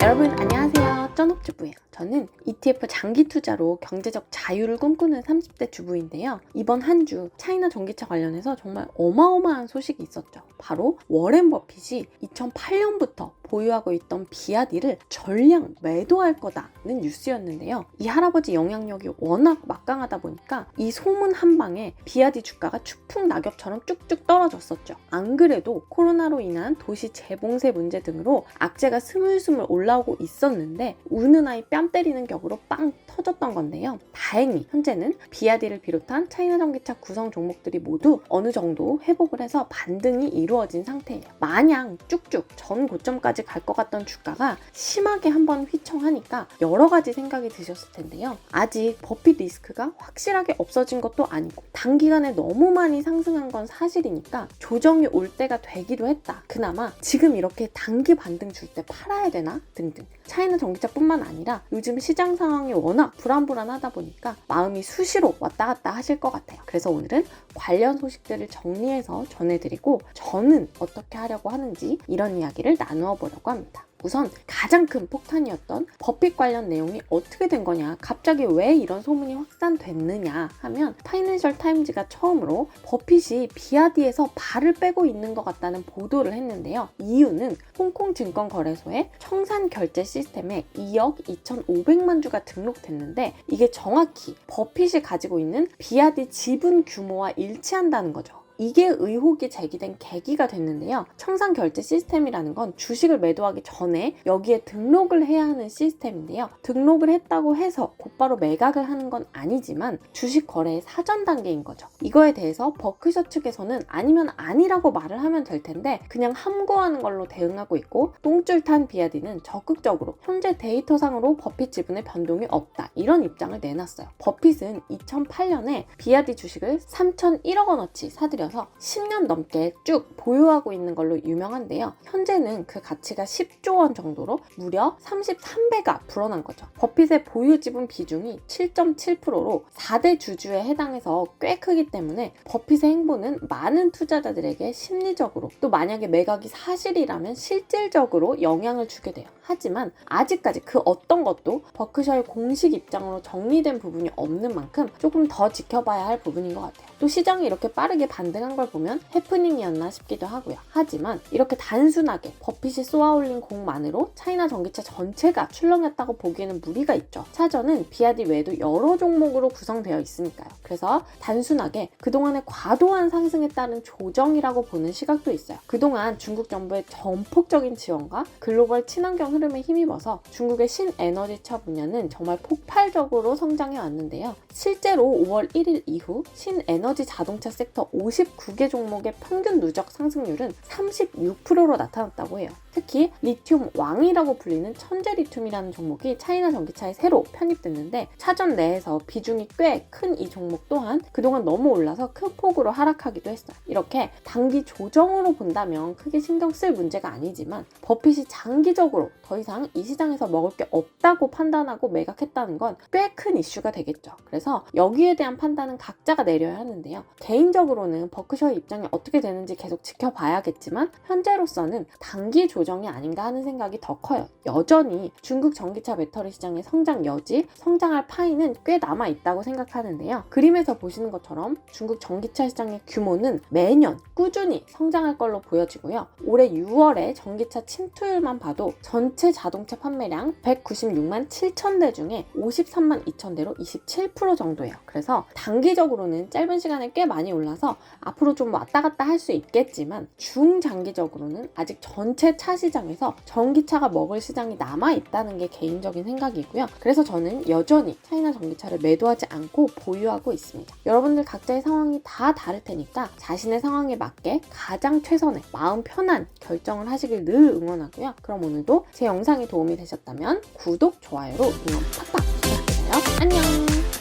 여러분 안녕하세요. 쩐업주부예요. 저는 ETF 장기 투자로 경제적 자유를 꿈꾸는 30대 주부인데요. 이번 한 주 차이나 전기차 관련해서 정말 어마어마한 소식이 있었죠. 바로 워렌 버핏이 2008년부터 보유하고 있던 비아디를 전량 매도할 거다는 뉴스였는데요. 이 할아버지 영향력이 워낙 막강하다 보니까 이 소문 한 방에 비아디 주가가 추풍 낙엽처럼 쭉쭉 떨어졌었죠. 안 그래도 코로나로 인한 도시 재봉쇄 문제 등으로 악재가 스물스물 올라오고 있었는데 우는 아이 뺨 때리는 격으로 빵 터졌던 건데요. 다행히 현재는 비아디를 비롯한 차이나 전기차 구성 종목들이 모두 어느 정도 회복을 해서 반등이 이루어진 상태예요. 마냥 쭉쭉 전 고점까지 갈 것 같던 주가가 심하게 한번 휘청하니까 여러 가지 생각이 드셨을 텐데요. 아직 버핏 리스크가 확실하게 없어진 것도 아니고 단기간에 너무 많이 상승한 건 사실이니까 조정이 올 때가 되기도 했다. 그나마 지금 이렇게 단기 반등 줄 때 팔아야 되나? 등등. 차이나 전기차뿐만 아니라 요즘 시장 상황이 워낙 불안불안하다 보니까 마음이 수시로 왔다 갔다 하실 것 같아요. 그래서 오늘은 관련 소식들을 정리해서 전해드리고 저는 어떻게 하려고 하는지 이런 이야기를 나누어 보려고 합니다. 우선 가장 큰 폭탄이었던 버핏 관련 내용이 어떻게 된 거냐, 갑자기 왜 이런 소문이 확산됐느냐 하면 파이낸셜 타임즈가 처음으로 버핏이 비아디에서 발을 빼고 있는 것 같다는 보도를 했는데요. 이유는 홍콩 증권거래소의 청산 결제 시스템에 2억 2,500만 주가 등록됐는데 이게 정확히 버핏이 가지고 있는 비아디 지분 규모와 일치한다는 거죠. 이게 의혹이 제기된 계기가 됐는데요. 청산 결제 시스템이라는 건 주식을 매도하기 전에 여기에 등록을 해야 하는 시스템인데요. 등록을 했다고 해서 곧바로 매각을 하는 건 아니지만 주식 거래의 사전 단계인 거죠. 이거에 대해서 버크셔 측에서는 아니면 아니라고 말을 하면 될 텐데 그냥 함구하는 걸로 대응하고 있고 똥줄 탄 비아디는 적극적으로 현재 데이터상으로 버핏 지분의 변동이 없다 이런 입장을 내놨어요. 버핏은 2008년에 비아디 주식을 3,001억 원어치 사들여 10년 넘게 쭉 보유하고 있는 걸로 유명한데요. 현재는 그 가치가 10조 원 정도로 무려 33배가 불어난 거죠. 버핏의 보유 지분 비중이 7.7%로 4대 주주에 해당해서 꽤 크기 때문에 버핏의 행보는 많은 투자자들에게 심리적으로 또 만약에 매각이 사실이라면 실질적으로 영향을 주게 돼요. 하지만 아직까지 그 어떤 것도 버크셔의 공식 입장으로 정리된 부분이 없는 만큼 조금 더 지켜봐야 할 부분인 것 같아요. 또 시장이 이렇게 빠르게 반등한 걸 보면 해프닝이었나 싶기도 하고요. 하지만 이렇게 단순하게 버핏이 쏘아올린 공만으로 차이나 전기차 전체가 출렁였다고 보기에는 무리가 있죠. 차전은 비아디 외에도 여러 종목으로 구성되어 있으니까요. 그래서 단순하게 그동안의 과도한 상승에 따른 조정이라고 보는 시각도 있어요. 그동안 중국 정부의 전폭적인 지원과 글로벌 친환경 흐름에 힘입어서 중국의 신에너지차 분야는 정말 폭발적으로 성장해 왔는데요. 실제로 5월 1일 이후 신에너지 자동차 섹터 59개 종목의 평균 누적 상승률은 36%로 나타났다고 해요. 특히 리튬 왕이라고 불리는 천재 리튬이라는 종목이 차이나 전기차에 새로 편입됐는데 차전 내에서 비중이 꽤 큰 이 종목 또한 그동안 너무 올라서 큰 폭으로 하락하기도 했어요. 이렇게 단기 조정으로 본다면 크게 신경 쓸 문제가 아니지만 버핏이 장기적으로 더 이상 이 시장에서 먹을 게 없다고 판단하고 매각했다는 건 꽤 큰 이슈가 되겠죠. 그래서 여기에 대한 판단은 각자가 내려야 하는데요. 개인적으로는 버크셔의 입장이 어떻게 되는지 계속 지켜봐야겠지만 현재로서는 단기 조정이 아닌가 하는 생각이 더 커요. 여전히 중국 전기차 배터리 시장의 성장 여지, 성장할 파이는 꽤 남아있다고 생각하는데요. 그림에서 보시는 것처럼 중국 전기차 시장의 규모는 매년 꾸준히 성장할 걸로 보여지고요. 올해 6월에 전기차 침투율만 봐도 전체 자동차 판매량 196만 7천 대 중에 53만 2천 대로 27% 정도예요. 그래서 단기적으로는 짧은 시간에 꽤 많이 올라서 앞으로 좀 왔다 갔다 할 수 있겠지만 중장기적으로는 아직 전체 차 시장에서 전기차가 먹을 시장이 남아있다는 게 개인적인 생각이고요. 그래서 저는 여전히 차이나 전기차를 매도하지 않고 보유하고 있습니다. 여러분들 각자의 상황이 다 다를 테니까 자신의 상황에 맞게 가장 최선의 마음 편한 결정을 하시길 늘 응원하고요. 그럼 오늘도 제 영상이 도움이 되셨다면 구독, 좋아요로 응원 팍팍 부탁드려요. 안녕!